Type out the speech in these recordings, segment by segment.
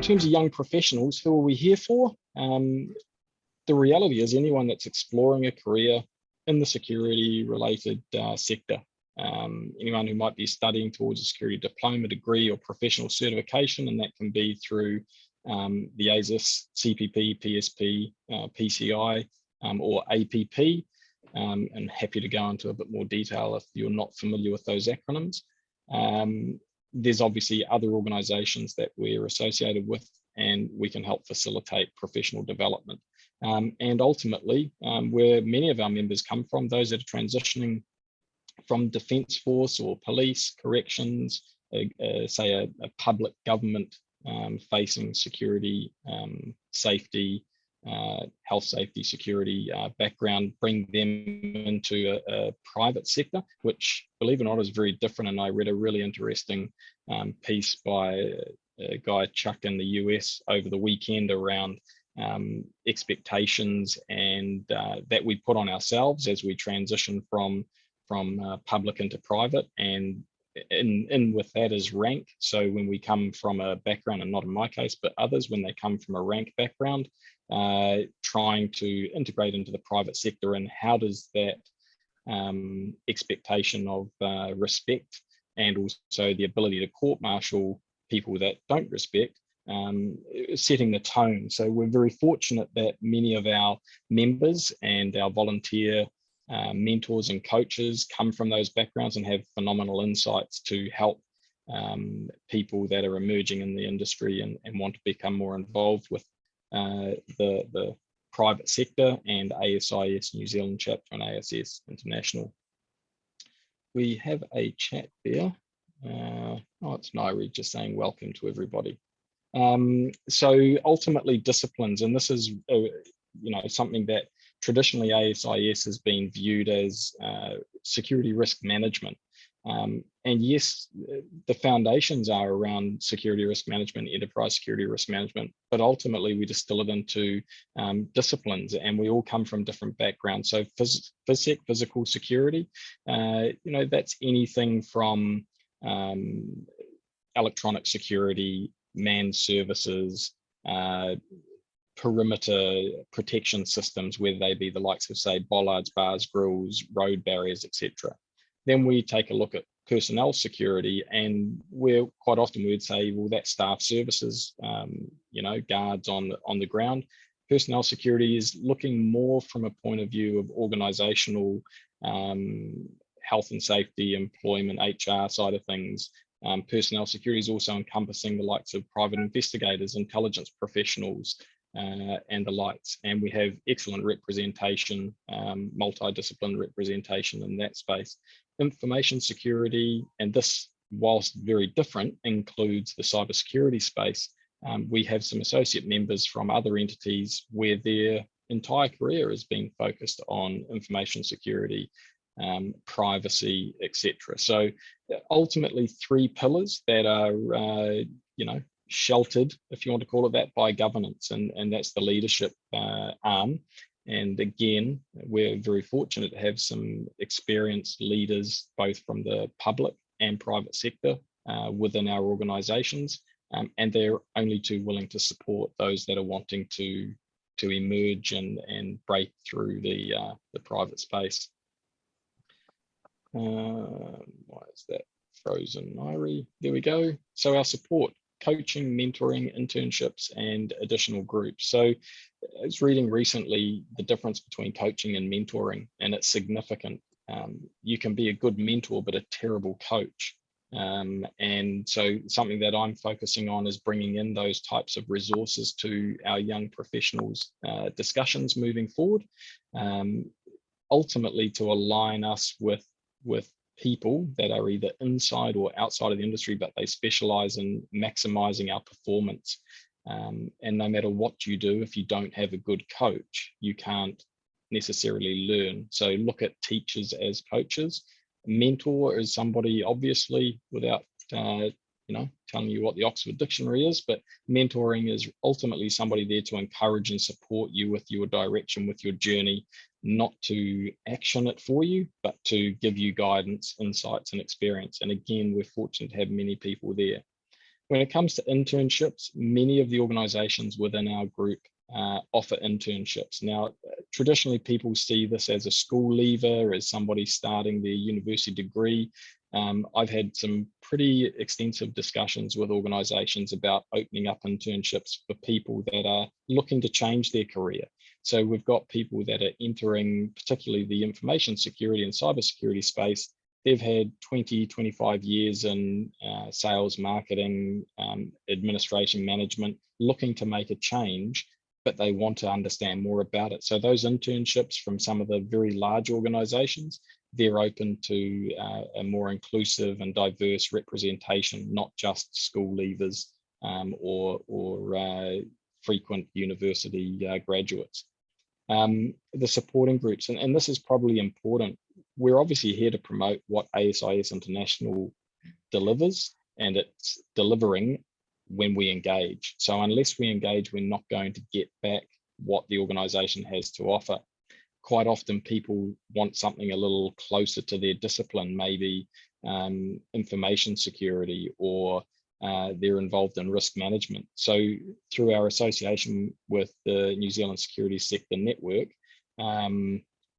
in terms of young professionals, who are we here for? The reality is anyone that's exploring a career in the security related sector, anyone who might be studying towards a security diploma, degree, or professional certification, and that can be through the ASIS, CPP, PSP, PCI, or APP. And happy to go into a bit more detail if you're not familiar with those acronyms. There's obviously other organisations that we're associated with, and we can help facilitate professional development. And ultimately, where many of our members come from, those that are transitioning from Defence Force or police, corrections, say a public government facing security, safety, health, safety, security background, bring them into a private sector, which, believe it or not, is very different. And I read a really interesting piece by a guy, Chuck, in the US over the weekend around expectations and that we put on ourselves as we transition from public into private, and in with that is rank. So when we come from a background, and not in my case, but others, when they come from a rank background, trying to integrate into the private sector, and how does that expectation of respect and also the ability to court-martial people that don't respect, setting the tone. So we're very fortunate that many of our members and our volunteer mentors and coaches come from those backgrounds and have phenomenal insights to help people that are emerging in the industry and want to become more involved with the private sector and ASIS New Zealand chapter and ASS International. We have a chat there. Oh, it's Nairi just saying welcome to everybody. So ultimately disciplines, and this is something that traditionally ASIS has been viewed as security risk management. And yes, the foundations are around security risk management, enterprise security risk management, but ultimately we distill it into disciplines, and we all come from different backgrounds. So physical security, that's anything from electronic security, manned services, perimeter protection systems, whether they be the likes of, say, bollards, bars, grills, road barriers, etc. Then we take a look at personnel security, and we're quite often we would say, well, that's staff services, guards on the ground. Personnel security is looking more from a point of view of organizational health and safety, employment, HR side of things. Personnel security is also encompassing the likes of private investigators, intelligence professionals, and the likes. And we have excellent representation, multidisciplinary representation in that space. Information security, and this, whilst very different, includes the cybersecurity space. We have some associate members from other entities where their entire career has been focused on information security, privacy, etc. So ultimately 3 pillars that are, sheltered, if you want to call it that, by governance, and that's the leadership arm. And again, we're very fortunate to have some experienced leaders, both from the public and private sector within our organizations, and they're only too willing to support those that are wanting to emerge and break through the private space. Why is that frozen, Nairi? There we go. So our support: coaching, mentoring, internships, and additional groups. So I was reading recently the difference between coaching and mentoring, and it's significant. You can be a good mentor, but a terrible coach. And so something that I'm focusing on is bringing in those types of resources to our young professionals discussions moving forward, ultimately to align us with people that are either inside or outside of the industry, but they specialize in maximizing our performance. And no matter what you do, if you don't have a good coach, you can't necessarily learn. So look at teachers as coaches. Mentor is somebody, obviously, without telling you what the Oxford Dictionary is, but mentoring is ultimately somebody there to encourage and support you with your direction, with your journey, not to action it for you, but to give you guidance, insights, and experience. And again, we're fortunate to have many people there. When it comes to internships, many of the organizations within our group offer internships. Now, traditionally, people see this as a school leaver, as somebody starting their university degree. I've had some pretty extensive discussions with organizations about opening up internships for people that are looking to change their career. So we've got people that are entering, particularly the information security and cybersecurity space. They've had 20, 25 years in sales, marketing, administration, management, looking to make a change, but they want to understand more about it. So those internships from some of the very large organizations, they're open to a more inclusive and diverse representation, not just school leavers or frequent university graduates. The supporting groups, and this is probably important. We're obviously here to promote what ASIS International delivers, and it's delivering when we engage. So unless we engage, we're not going to get back what the organization has to offer. Quite often people want something a little closer to their discipline, maybe information security, or they're involved in risk management. So through our association with the New Zealand Security Sector Network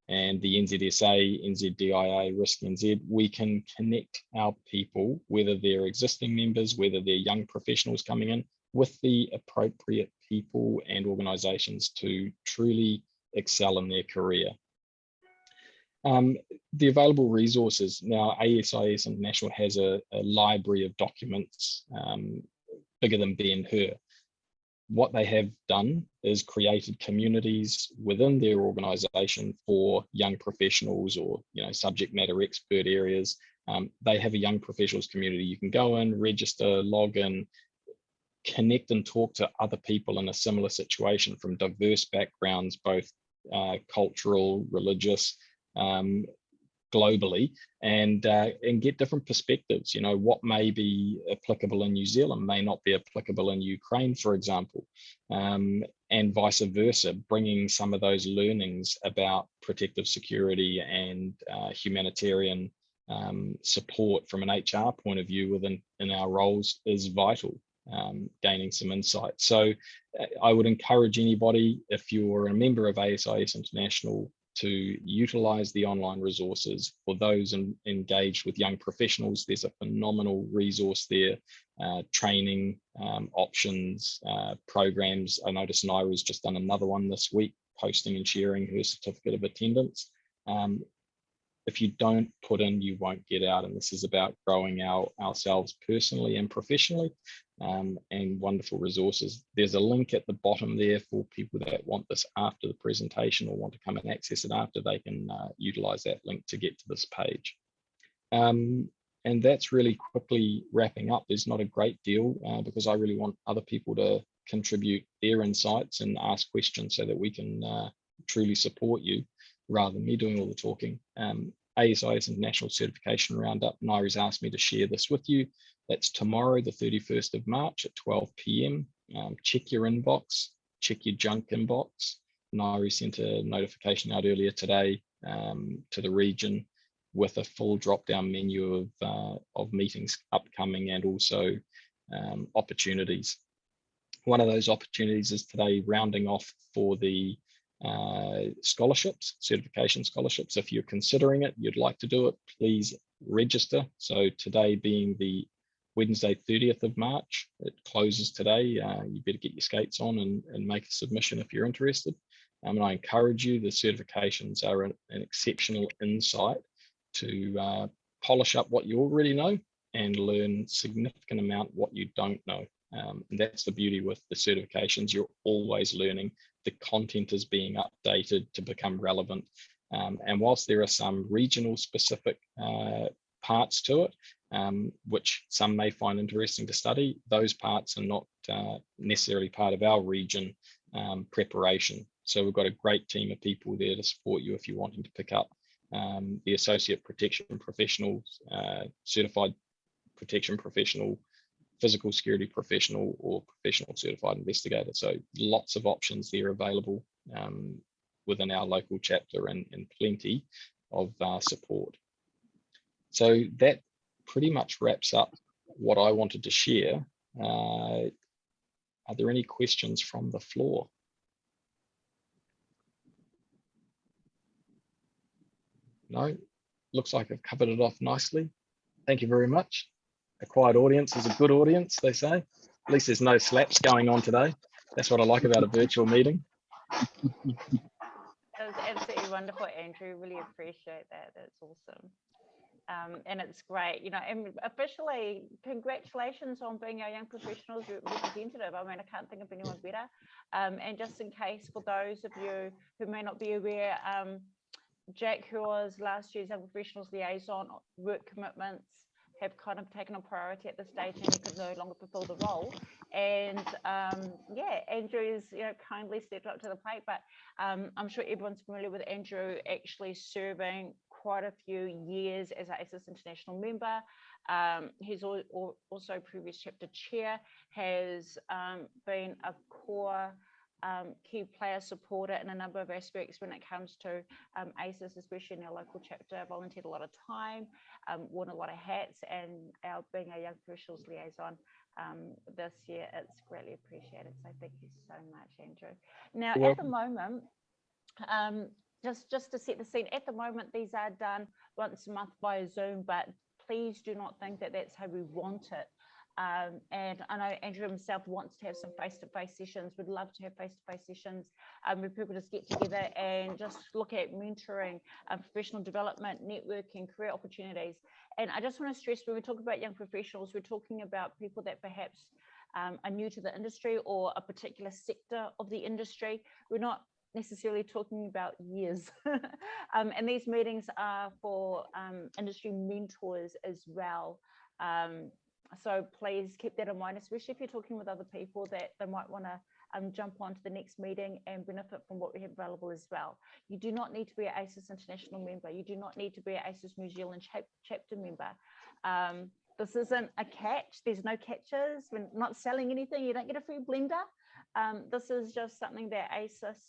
and the NZSA, NZDIA, Risk NZ, we can connect our people, whether they're existing members, whether they're young professionals coming in, with the appropriate people and organizations to truly excel in their career. The available resources. Now, ASIS International has a library of documents bigger than Ben-Hur. What they have done is created communities within their organization for young professionals or subject matter expert areas. They have a young professionals community. You can go in, register, log in, connect and talk to other people in a similar situation from diverse backgrounds, both cultural, religious, globally, and get different perspectives. What may be applicable in New Zealand may not be applicable in Ukraine, for example, and vice versa, bringing some of those learnings about protective security and humanitarian support from an HR point of view in our roles is vital. Gaining some insight. So I would encourage anybody, if you're a member of ASIS International, to utilize the online resources. For those engaged with young professionals, there's a phenomenal resource there, training options, programs. I noticed Naira's just done another one this week, posting and sharing her certificate of attendance. If you don't put in, you won't get out. And this is about growing ourselves personally and professionally, and wonderful resources. There's a link at the bottom there for people that want this after the presentation or want to come and access it after. They can utilize that link to get to this page. And that's really quickly wrapping up. There's not a great deal because I really want other people to contribute their insights and ask questions so that we can truly support you, rather than me doing all the talking. ASIS International Certification Roundup, Naira's asked me to share this with you. That's tomorrow, the 31st of March at 12 p.m. Check your inbox, check your junk inbox. Naira sent a notification out earlier today to the region with a full drop-down menu of meetings upcoming and also opportunities. One of those opportunities is today rounding off for the scholarships, certification scholarships. If you're considering it, you'd like to do it, please register. So today being the Wednesday, 30th of March, it closes today. You better get your skates on and make a submission if you're interested. And I encourage you, the certifications are an exceptional insight to polish up what you already know and learn significant amount what you don't know. And that's the beauty with the certifications. You're always learning. The content is being updated to become relevant. And whilst there are some regional specific parts to it, which some may find interesting to study, those parts are not necessarily part of our region preparation. So we've got a great team of people there to support you if you're wanting to pick up the Associate Protection Professional, Certified Protection Professional, Physical Security Professional, or Professional Certified Investigator. So lots of options there available within our local chapter and plenty of support. So that pretty much wraps up what I wanted to share. Are there any questions from the floor? No, looks like I've covered it off nicely. Thank you very much. A quiet audience is a good audience, they say. At least there's no slaps going on today. That's what I like about a virtual meeting. That was absolutely wonderful, Andrew. Really appreciate that. That's awesome. And it's great, and officially, congratulations on being our Young Professionals representative. I mean, I can't think of anyone better. And just in case, for those of you who may not be aware, Jack, who was last year's Young Professionals liaison, work commitments have kind of taken on priority at this stage, and he could no longer fulfill the role. And Andrew's kindly stepped up to the plate, but I'm sure everyone's familiar with Andrew actually serving quite a few years as an ASIS International member. He's also previous chapter chair, has been a core key player supporter in a number of aspects when it comes to ASIS, especially in our local chapter. Volunteered a lot of time, worn a lot of hats, and being a Young Professionals liaison this year, it's greatly appreciated. So thank you so much, Andrew. Now, at the moment, just to set the scene, at the moment, these are done once a month via Zoom, but please do not think that that's how we want it. And I know Andrew himself wants to have some face-to-face sessions. We'd love to have face-to-face sessions where people just get together and just look at mentoring, professional development, networking, career opportunities. And I just want to stress, when we talk about young professionals, we're talking about people that perhaps are new to the industry or a particular sector of the industry. We're not necessarily talking about years. And these meetings are for industry mentors as well. So please keep that in mind, especially if you're talking with other people that they might want to jump onto the next meeting and benefit from what we have available as well. You do not need to be an ASIS International member. You do not need to be an ASIS New Zealand chapter member. This isn't a catch. There's no catches. We're not selling anything. You don't get a free blender. This is just something that ASIS,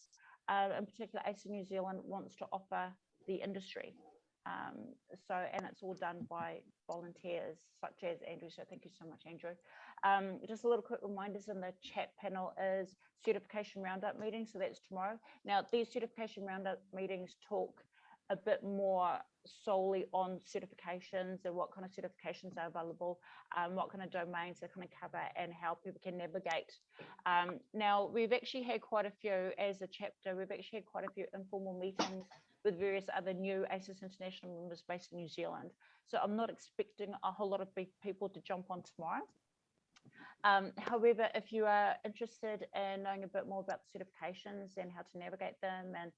in particular ASIS New Zealand, wants to offer the industry. And it's all done by volunteers such as Andrew. So thank you so much, Andrew. Just a little quick reminders in the chat panel is certification roundup meeting. So that's tomorrow. Now, these certification roundup meetings talk a bit more solely on certifications and what kind of certifications are available, what kind of domains they're going to cover, and how people can navigate. Now, we've actually had quite a few, as a chapter, we've actually had quite a few informal meetings with various other new ASIS International members based in New Zealand. So I'm not expecting a whole lot of people to jump on tomorrow. However, if you are interested in knowing a bit more about the certifications and how to navigate them and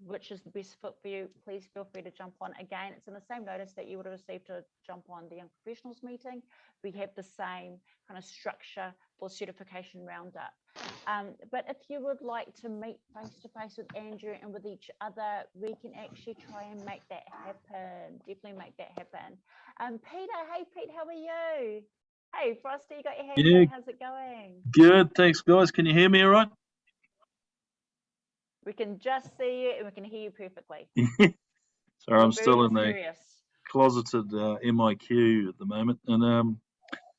which is the best fit for you, please feel free to jump on. Again, it's in the same notice that you would have received to jump on the Young Professionals meeting. We have the same kind of structure for certification roundup. But if you would like to meet face-to-face with Andrew and with each other, we can actually try and make that happen. Definitely make that happen. Peter, hey Pete, how are you? Hey Frosty, you got your hand up. How's it going? Good, thanks guys. Can you hear me all right? We can just see you and we can hear you perfectly. Sorry, I'm still in the closeted MIQ at the moment. And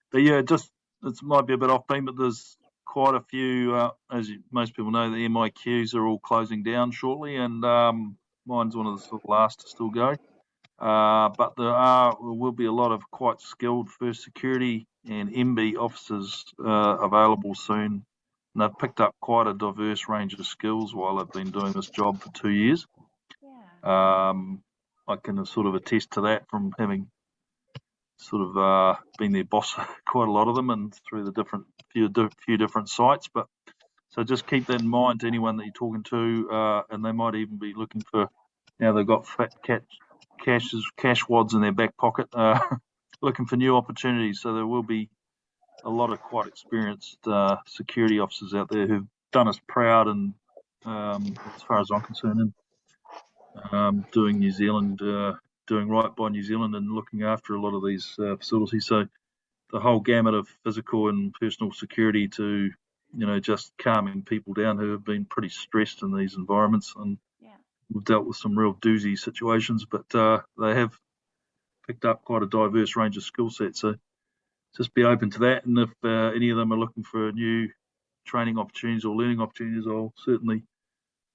but yeah, just it might be a bit off beam, but there's quite a few, as most people know, the MIQs are all closing down shortly, and mine's one of the sort of last to still go. But there will be a lot of quite skilled first security and MB officers available soon. And they've picked up quite a diverse range of skills while they've been doing this job for 2 years. Yeah. I can sort of attest to that from having sort of been their boss quite a lot of them and through the few different sites. But so just keep that in mind to anyone that you're talking to, and they might even be looking for, now they've got fat cash wads in their back pocket, looking for new opportunities. So there will be a lot of quite experienced security officers out there who've done us proud, and as far as I'm concerned, doing New Zealand, doing right by New Zealand and looking after a lot of these facilities. So the whole gamut of physical and personal security to, just calming people down who have been pretty stressed in these environments. And we've dealt with some real doozy situations, but they have picked up quite a diverse range of skill sets. So just be open to that. And if any of them are looking for new training opportunities or learning opportunities, I'll certainly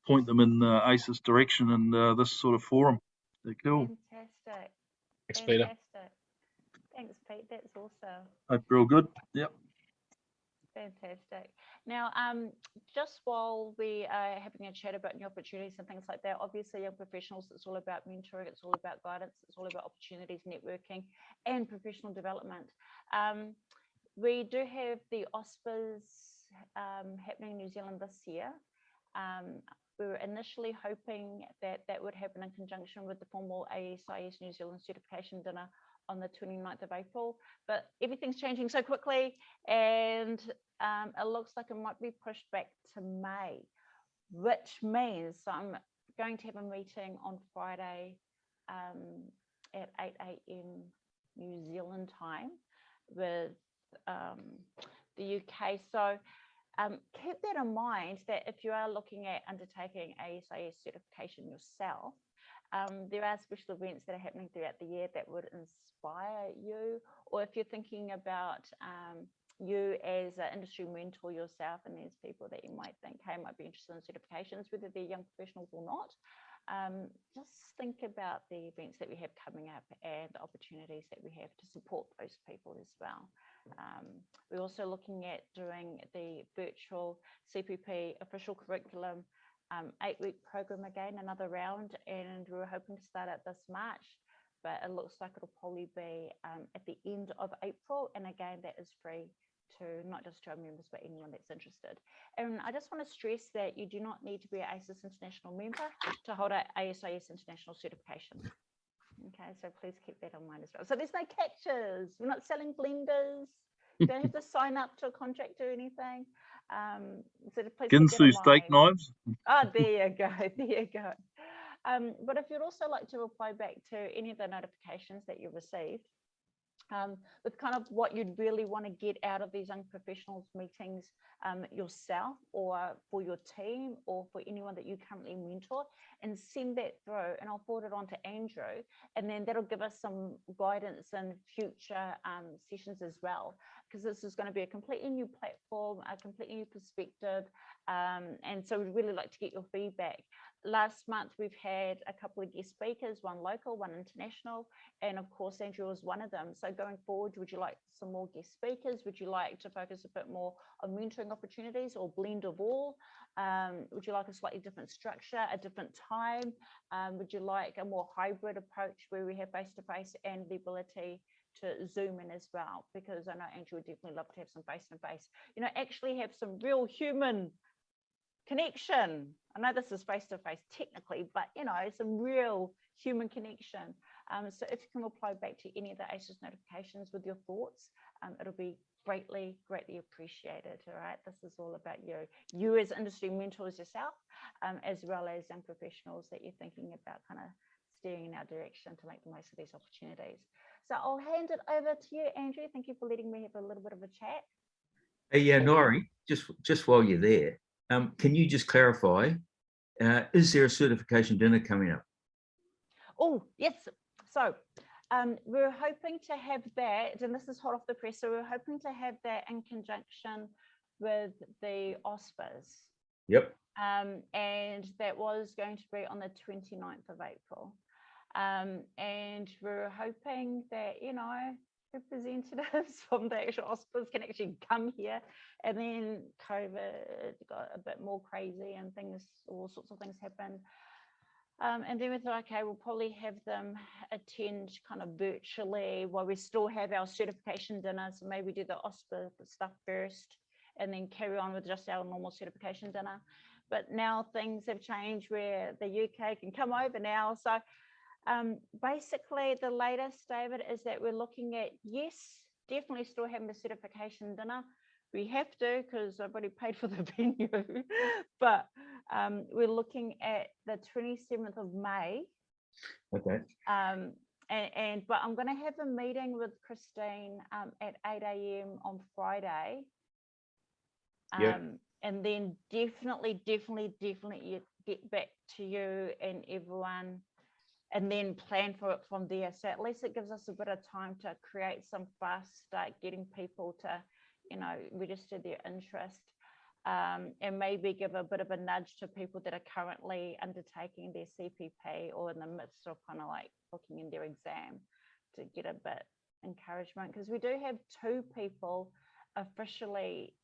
point them in ASIS direction and this sort of forum. They're cool. Fantastic. Thanks, Peter. Fantastic. Thanks, Pete. That's awesome. Hope you're all good. Yep. Fantastic. Now, just while we are having a chat about new opportunities and things like that, obviously young professionals, it's all about mentoring, it's all about guidance, it's all about opportunities, networking, and professional development. We do have the ASIS happening in New Zealand this year. We were initially hoping that that would happen in conjunction with the formal ASIS New Zealand certification dinner on the 29th of April, but everything's changing so quickly, and it looks like it might be pushed back to May, which means I'm going to have a meeting on Friday at 8 a.m. New Zealand time with the UK. So keep that in mind, that if you are looking at undertaking ASIS certification yourself, there are special events that are happening throughout the year that would inspire you, or if you're thinking about you as an industry mentor yourself, and there's people that you might think, hey, might be interested in certifications, whether they're young professionals or not, just think about the events that we have coming up and the opportunities that we have to support those people as well. We're also looking at doing the virtual CPP official curriculum 8-week program again, another round, and we were hoping to start it this March, but it looks like it'll probably be at the end of April, and again, that is free to not just to our members, but anyone that's interested. And I just want to stress that you do not need to be an ASIS International member to hold an ASIS International certification. Okay, so please keep that in mind as well. So there's no catches. We're not selling blenders. You don't have to sign up to a contract or anything. So please Ginsu steak knives. Oh, there you go. There you go. But if you'd also like to reply back to any of the notifications that you received, with kind of what you'd really want to get out of these young professionals meetings yourself, or for your team, or for anyone that you currently mentor, and send that through, and I'll forward it on to Andrew, and then that'll give us some guidance in future sessions as well, because this is going to be a completely new platform, a completely new perspective, and so we'd really like to get your feedback. Last month, we've had a couple of guest speakers, one local, one international, and of course, Andrew was one of them. So going forward, would you like some more guest speakers? Would you like to focus a bit more on mentoring opportunities, or blend of all? Would you like a slightly different structure, a different time? Would you like a more hybrid approach where we have face-to-face and the ability to Zoom in as well? Because I know Andrew would definitely love to have some face-to-face, you know, actually have some real human connection. I know this is face-to-face technically, but you know, some real human connection. So if you can reply back to any of the ASIS notifications with your thoughts, it'll be greatly appreciated. All right, this is all about you as industry mentors yourself, as well as young professionals that you're thinking about kind of steering in our direction to make the most of these opportunities. So I'll hand it over to you, Andrew. Thank you for letting me have a little bit of a chat. Hey, Nori, just while you're there, can you just clarify, is there a certification dinner coming up? Oh, yes. So we're hoping to have that, and this is hot off the press, so we're hoping to have that in conjunction with the ASIS. Yep. And that was going to be on the 29th of April. And we're hoping that, you know, representatives from the actual ASIS can actually come here, and then COVID got a bit more crazy and things, all sorts of things happened. And then we thought, okay, we'll probably have them attend kind of virtually while we still have our certification dinner. So maybe do the ASIS stuff first and then carry on with just our normal certification dinner. But now things have changed where the UK can come over now. So basically the latest, David, is that we're looking at, yes, definitely still having the certification dinner. We have to, because I've already paid for the venue, but we're looking at the 27th of May. Okay. But I'm going to have a meeting with Christine at 8 a.m. on Friday. And then definitely get back to you and everyone and then plan for it from there. So at least it gives us a bit of time to create some fast start, getting people to, you know, register their interest, and maybe give a bit of a nudge to people that are currently undertaking their CPP or in the midst of kind of like booking in their exam, to get a bit encouragement, because we do have 2 people officially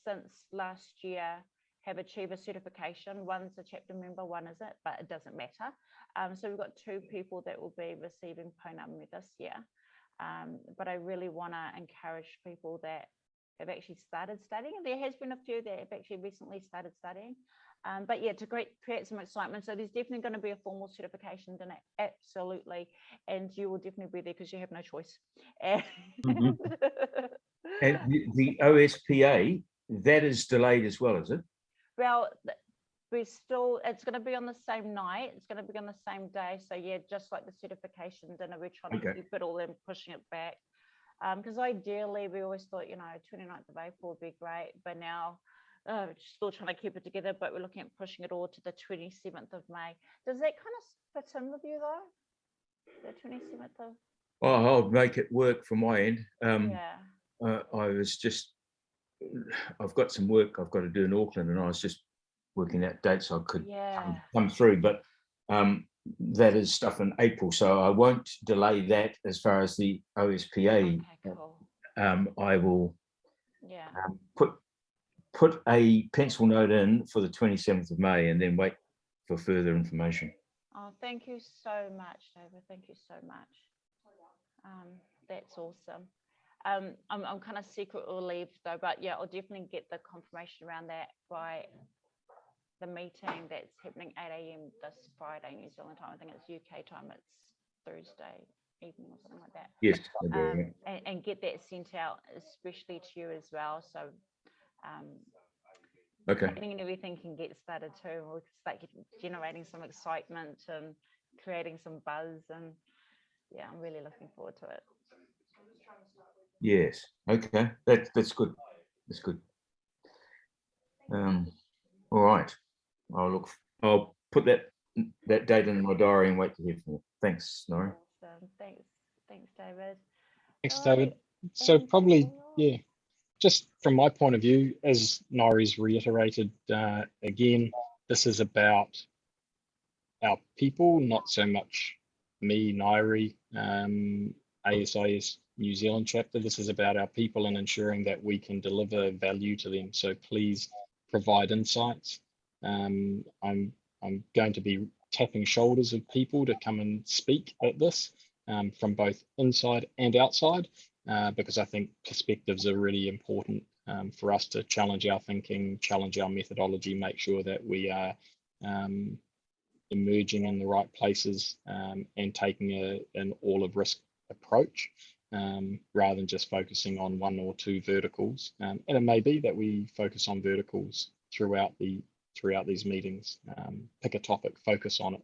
since last year have achieved a certification. One's a chapter member, one isn't, but it doesn't matter. So we've got 2 people that will be receiving Pounamu this year. But I really want to encourage people that have actually started studying, and there has been a few that have actually recently started studying. But yeah, to create some excitement. So there's definitely going to be a formal certification done, absolutely, and you will definitely be there because you have no choice. And, And the OSPA, that is delayed as well, is it? well, it's going to be on the same night. It's going to be on the same day. So yeah, just like the certification dinner, we're trying to keep it all in, pushing it back. Because ideally, we always thought, you know, 29th of April would be great, but now still trying to keep it together, but we're looking at pushing it all to the 27th of May. Does that kind of fit in with you though? The 27th of? Oh, I'll make it work from my end. Yeah. I was just, I've got some work I've got to do in Auckland, and I was just working out dates I could come through, but that is stuff in April, so I won't delay that as far as the OSPA. Okay, cool. I will put a pencil note in for the 27th of May and then wait for further information. Oh, thank you so much, David. Thank you so much. That's awesome. I'm kind of secret relieved though, but yeah, I'll definitely get the confirmation around that by the meeting that's happening 8 a.m. this Friday, New Zealand time. I think it's UK time. It's Thursday evening or something like that. Yes. And get that sent out, especially to you as well. So planning and everything can get started too. We'll start generating some excitement and creating some buzz, and yeah, I'm really looking forward to it. Yes. Okay. That's good. That's good. All right. I'll put that date in my diary and wait to hear from you. Thanks, Nori. Awesome. Thanks, David. Thanks, David. So probably, yeah, just from my point of view, as Nori's reiterated again, this is about our people, not so much me, Nairi, ASIS New Zealand chapter. This is about our people and ensuring that we can deliver value to them. So please provide insights. I'm going to be tapping shoulders of people to come and speak at this from both inside and outside, because I think perspectives are really important for us to challenge our thinking, challenge our methodology, make sure that we are emerging in the right places and taking an all of risk approach rather than just focusing on 1 or 2 verticals. And it may be that we focus on verticals throughout these meetings. Pick a topic, focus on it.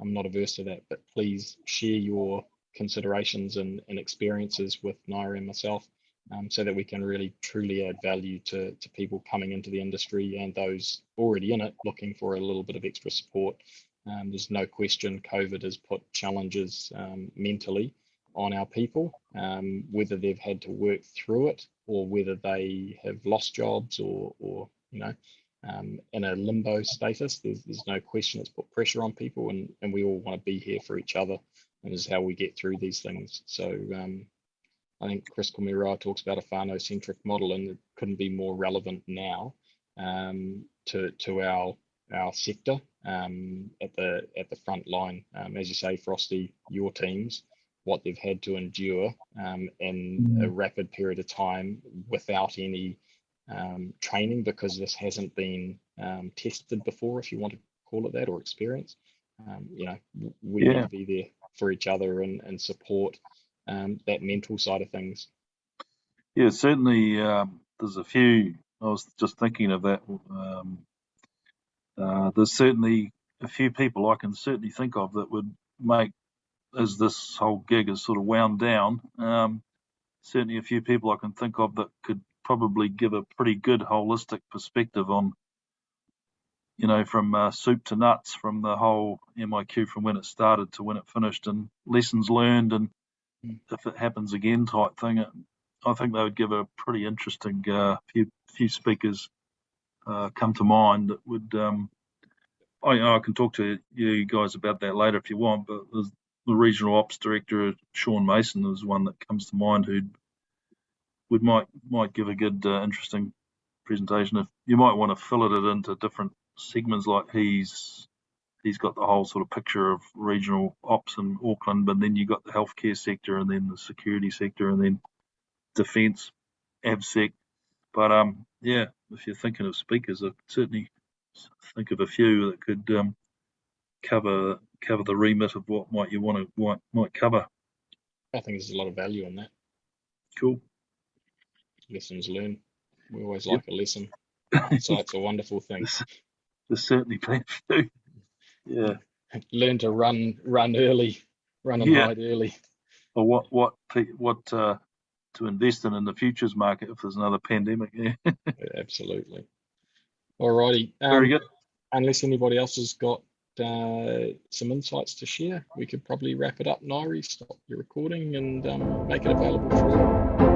I'm not averse to that, but please share your considerations and experiences with Naira and myself so that we can really truly add value to people coming into the industry and those already in it looking for a little bit of extra support. There's no question COVID has put challenges mentally on our people, whether they've had to work through it or whether they have lost jobs or you know, in a limbo status. There's no question it's put pressure on people, and we all want to be here for each other, and this is how we get through these things. So I think Chris Kumiroa talks about a whānau-centric model, and it couldn't be more relevant now to our sector at the front line. As you say, Frosty, your teams, what they've had to endure in a rapid period of time without any training, because this hasn't been tested before, if you want to call it that, or experience. You know, we need to be there for each other and support that mental side of things. Yeah, certainly. There's a few. I was just thinking of that. There's certainly a few people I can certainly think of that would make, as this whole gig is sort of wound down, certainly a few people I can think of that could probably give a pretty good holistic perspective on, you know, from soup to nuts, from the whole MIQ from when it started to when it finished, and lessons learned, and if it happens again type thing. I think they would give a pretty interesting few speakers come to mind that would. I can talk to you guys about that later if you want, but there's the regional ops director, Sean Mason, is one that comes to mind who might give a good, interesting presentation. If you might want to fillet it into different segments, like he's got the whole sort of picture of regional ops in Auckland, but then you got the healthcare sector, and then the security sector, and then defence, ABSEC. But yeah, if you're thinking of speakers, I certainly think of a few that could cover the remit of what might cover. I think there's a lot of value in that. Cool. Lessons learned. We always Yep. like a lesson. So it's a wonderful thing. There's certainly been a few. Yeah. Learn to run early, run and hide early. Or what to invest in the futures market if there's another pandemic. Yeah. Absolutely. All righty. Very good. Unless anybody else has got some insights to share, we could probably wrap it up. Nairi, stop your recording and make it available for all.